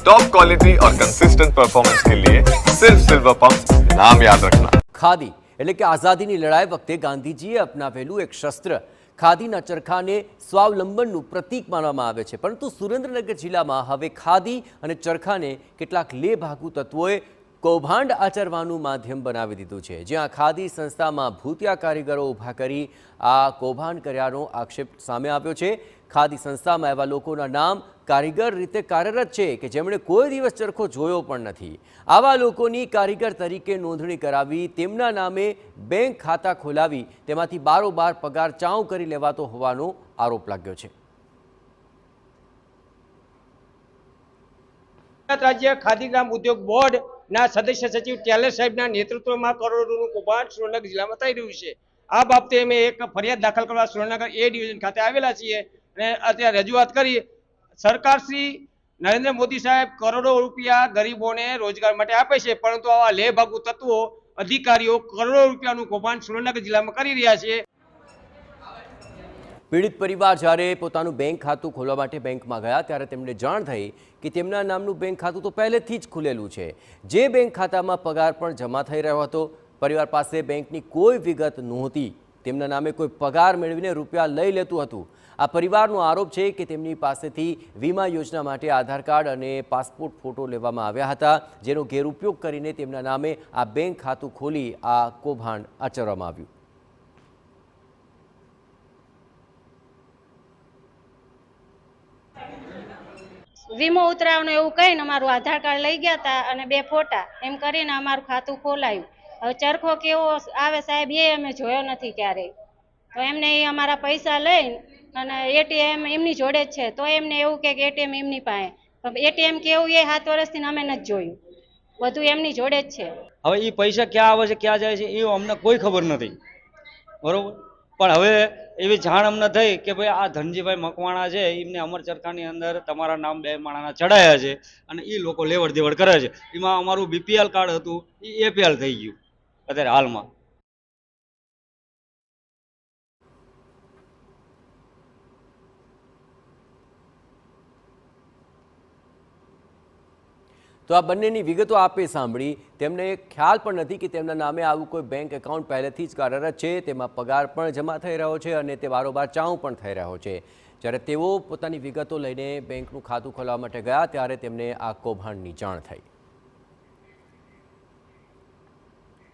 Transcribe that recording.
Top quality और consistent performance के लिए सिर्फ सिल्वर पंप नाम याद रखना। ખાદી એટલે કે આઝાદીની લડાઈ વખતે ગાંધીજીએ અપનાવેલું એક શસ્ત્ર ખાદીના ચરખાને સ્વાવલંબનનું પ્રતીક માનવામાં આવે છે, પરંતુ સુરેન્દ્રનગર જિલ્લામાં હવે ખાદી અને ચરખાને કેટલાક લેભાગુ તત્વોએ કૌભાંડ આચરવાનું માધ્યમ બનાવી દીધું છે, જ્યાં ખાદી સંસ્થામાં ભૂતિયા કારીગરો ઊભા કરી આ કૌભાંડ કર્યાનો આક્ષેપ સામે આવ્યો છે। ખાદી સંસ્થામાં એવા લોકોના નામ કારીગર રીતે કાર્યરત છે કે જેમણે કોઈ દિવસ ચરખો જોયો પણ નથી। આવા લોકોની કારીગર તરીકે નોંધણી કરાવી તેમના નામે બેંક ખાતા ખોલાવી તેમાંથી બારોબાર પગાર ચાઉ કરી લેવાતો હોવાનો આરોપ લાગ્યો છે। રાજ્ય ખાદી ગ્રામ ઉદ્યોગ બોર્ડ ના સદસ્ય સચિવ ટેલર સાહેબના નેતૃત્વમાં કરોડોનું કૌભાંડ સુરેન્દ્રનગર જિલ્લામાં થઈ રહ્યું છે। આ બાબતે અમે એક ફરિયાદ દાખલ કરવા સુરેન્દ્રનગર એ ડિવિઝન ખાતે આવેલા છીએ અને અત્યારે રજૂઆત કરી। સરકાર શ્રી નરેન્દ્ર મોદી સાહેબ કરોડો રૂપિયા ગરીબોને રોજગાર માટે આપે છે, પરંતુ આવા લેભાગુ તત્વો અધિકારીઓ કરોડો રૂપિયાનું કૌભાંડ સુરેન્દ્રનગર જિલ્લામાં કરી રહ્યા છે। પીડિત પરિવાર જ્યારે પોતાનું બેંક ખાતું ખોલવા માટે બેંકમાં ગયા ત્યારે તેમને જાણ થઈ કે તેમના નામનું બેંક ખાતું તો પહેલેથી જ ખુલેલું છે, જે બેંક ખાતામાં પગાર પણ જમા થઈ રહ્યો હતો। પરિવાર પાસે બેંકની કોઈ વિગત નહોતી, તેમના નામે કોઈ પગાર મેળવીને રૂપિયા લઈ લેતું હતું। આ પરિવારનો આરોપ છે કે તેમની પાસેથી વીમા યોજના માટે આધાર કાર્ડ અને પાસપોર્ટ ફોટો લેવામાં આવ્યા હતા, જેનો ગેરઉપયોગ કરીને તેમના નામે આ બેંક ખાતું ખોલી આ કૌભાંડ આચરવામાં આવ્યું। વીમો ઉતરાવવાનું એવું કહીને અમારું આધાર કાર્ડ લઈ ગયા હતા અને 2 ફોટા એમ કરીને અમારું ખાતું ખોલાયું। હવે ચરખો કેવો આવે સાહેબ એ અમે જોયો નથી ક્યારેય, તો એમને એ અમારા પૈસા લઈને અને એટીએમ એમની જોડે જ છે, તો એમને એવું કે એટીએમ એમની પાસે, એટીએમ કેવું એ 7 વર્ષથી અમે નથી જોયું, બધું એમની જોડે જ છે। હવે એ પૈસા ક્યાં આવે છે ક્યાં જાય છે એ અમને કોઈ ખબર નથી, બરોબર। પણ હવે એવી જાણ અમને થઈ કે ભાઈ આ ધનજીભાઈ મકવાણા છે, એમને અમર ચરખાની અંદર તમારા નામ 2 માણાના ચડાયા છે અને એ લોકો લેવડ દેવડ કરે છે। એમાં અમારું બીપીએલ કાર્ડ હતું એ એપીએલ થઈ ગયું અત્યારે હાલમાં। તો આ બંનેની વિગતો આપે સાંભળી, તેમને ખ્યાલ પણ નથી કે તેમના નામે આવું કોઈ બેંક એકાઉન્ટ પહેલેથી જ કાર્યરત છે, તેમાં પગાર પણ જમા થઈ રહ્યો છે અને તે બારોબાર ચાઉ પણ થઈ રહ્યો છે। જ્યારે તેઓ પોતાની વિગતો લઈને બેંકનું ખાતું ખોલવા માટે ગયા ત્યારે તેમને આ કૌભાંડની જાણ થઈ।